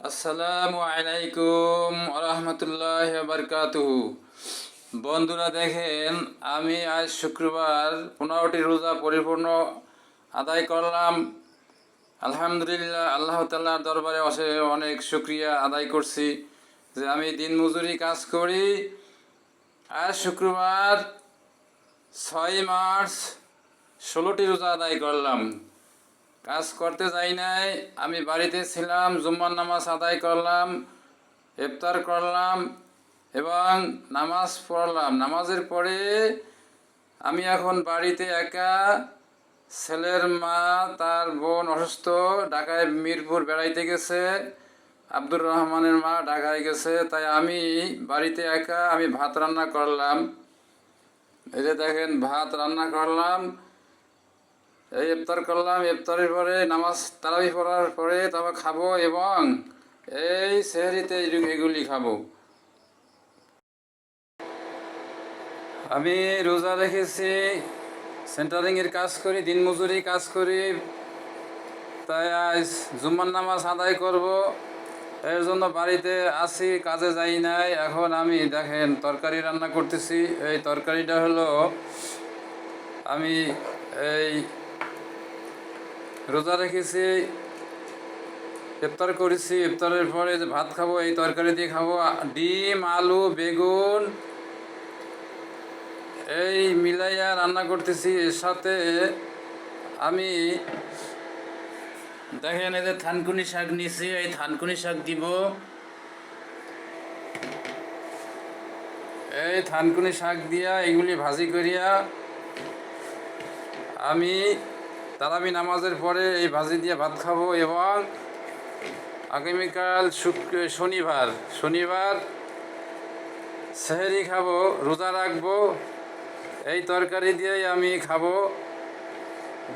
আসসালামু আলাইকুম রহমতুল্লাহ বারকাতুহু। বন্ধুরা দেখেন, আমি আজ শুক্রবার 15টি রোজা পরিপূর্ণ আদায় করলাম। আলহামদুলিল্লাহ, আল্লাহ তাআলার দরবারে অনেক শুকরিয়া আদায় করছি যে আমি দিন মজুরি কাজ করি। আজ শুক্রবার 6 মার্চ 16টি রোজা আদায় করলাম। কাজ করতে যাই নাই, আমি বাড়িতে ছিলাম। জুম্মার নামাজ আদায় করলাম, ইফতার করলাম এবং নামাজ পড়লাম। নামাজের পরে আমি এখন বাড়িতে একা। ছেলের মা, তার বোন অসুস্থ, ঢাকায় মিরপুর বেড়াইতে গেছে। আব্দুর রহমানের মা ঢাকায় গেছে, তাই আমি বাড়িতে একা। আমি ভাত রান্না করলাম। এই যে দেখেন, ভাত রান্না করলাম, এই ইফতার করলাম। ইফতারের পরে নামাজ তারাবি পড়ার পরে তবে খাবো এবং এই সেহরিতে এগুলি খাবো। আমি রোজা রেখেছি, সেন্টারিংয়ের কাজ করি, দিনমজুরি কাজ করি। তাই আজ জুম্মার নামাজ আদায় করব, এর জন্য বাড়িতে আছি, কাজে যাই নাই। এখন আমি দেখেন তরকারি রান্না করতেছি। এই তরকারিটা হলো, আমি এই রোজা রেখেছি, ইফতার করেছি। ইফতারের পরে যে ভাত খাবো, এই তরকারি দিয়ে খাবো। ডিম, আলু, বেগুন এই মিলাইয়া রান্না করতেছি। এর সাথে আমি দেখেন এই যে থানকুনি শাক নিছি, এই থানকুনি শাক দিব। এই থানকুনি শাক দিয়া এগুলি ভাজি করিয়া আমি তারাবি নামাজের পরে এই ভাজি দিয়ে ভাত খাবো এবং আগামীকাল শনিবার সেহরি খাবো, রোজা রাখবো। এই তরকারি দিয়েই আমি খাবো।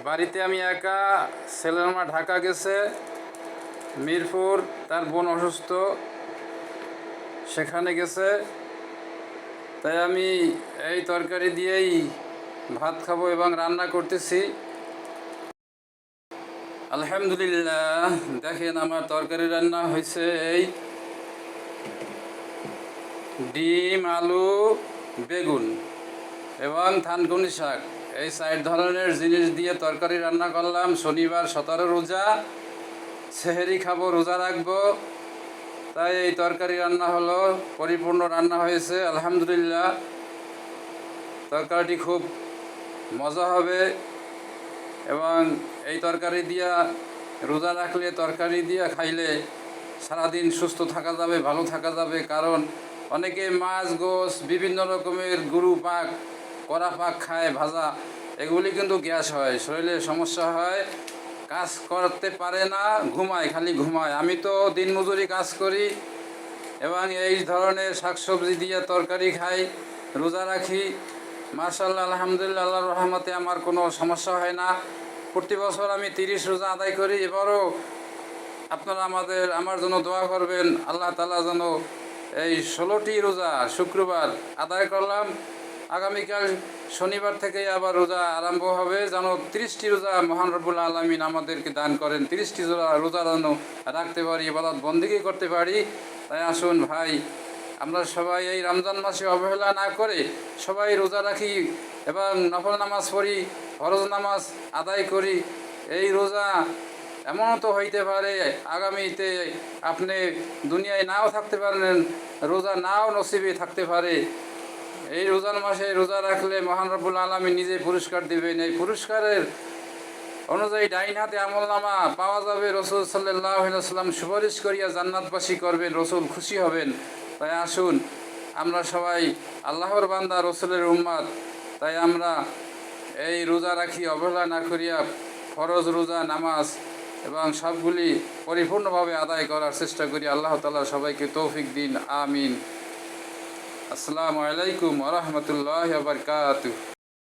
বাড়িতে আমি একা, ছেলের মা ঢাকা গেছে মিরপুর, তার বোন অসুস্থ, সেখানে গেছে। তাই আমি এই তরকারি দিয়েই ভাত খাবো এবং রান্না করতেছি। আলহামদুলিল্লাহ, দেখেন আমার তরকারি রান্না হয়েছে এই ডিম, আলু, বেগুন এবং থানকুনি শাক। এই 4 ধরনের জিনিস দিয়ে তরকারি রান্না করলাম। শনিবার 17 রোজা, সেহরি খাবো, রোজা রাখবো। তাই এই তরকারি রান্না হলো, পরিপূর্ণ রান্না হয়েছে। আলহামদুলিল্লাহ, তরকারিটি খুব মজা হবে এবং এই তরকারি দিয়া রোজা রাখলে, তরকারি দিয়া খাইলে সারাদিন সুস্থ থাকা যাবে, ভালো থাকা যাবে। কারণ অনেকে মাছ, গোশ, বিভিন্ন রকমের গরু পাক, কড়া পাক খায়, ভাজা, এগুলি কিন্তু গ্যাস হয়, শরীরে সমস্যা হয়, কাজ করতে পারে না, ঘুমায়, খালি ঘুমায়। আমি তো দিনমজুরি কাজ করি এবং এই ধরনের শাকসবজি দিয়ে তরকারি খাই, রোজা রাখি। মাশাআল্লাহ, আলহামদুলিল্লাহ, আল্লাহর রহমতে আমার কোনো সমস্যা হয় না। প্রতি বছর আমি 30 রোজা আদায় করি। এবারও আপনারা আমার জন্য দোয়া করবেন। আল্লাহ তাআলা যেন এই 16টি রোজা শুক্রবার আদায় করলাম। আগামীকাল শনিবার থেকে আবার রোজা আরম্ভ হবে, যেন 30টি রোজা মহান রব্বুল আলামিন আমাদেরকে দান করেন। 30টি রোজা যেন রাখতে পারি, ইবাদত বন্দেগী করতে পারি। তাই আসুন ভাই, আমরা সবাই এই রমজান মাসে অবহেলা না করে সবাই রোজা রাখি এবং নফল নামাজ পড়ি, ফরজ নামাজ আদায় করি। এই রোজা এমনও তো হইতে পারে আগামীতে আপনি দুনিয়ায় নাও থাকতে পারেন, রোজা নাও নসিবে থাকতে পারে। এই রোজার মাসে রোজা রাখলে মহান রব্বুল আলামিন নিজে পুরস্কার দিবেন। এই পুরস্কারের অনুযায়ী ডাইন হাতে আমলনামা পাওয়া যাবে। রসুল সাল্লাল্লাহু আলাইহি ওয়াসাল্লাম সুপারিশ করিয়া জান্নাতবাসী করবেন, রসুল খুশি হবেন। তাই আসুন, আমরা সবাই আল্লাহর বান্দা, রসুলের উম্মত। তাই আমরা এই রোজা রাখি, অবহেলা না করিয়া ফরজ রোজা, নামাজ এবং সবগুলি পরিপূর্ণভাবে আদায় করার চেষ্টা করি। আল্লাহ তাআলা সবাইকে তৌফিক দিন, আমিন। আসসালামু আলাইকুম ওয়া রাহমাতুল্লাহি ওয়া বারাকাতুহু।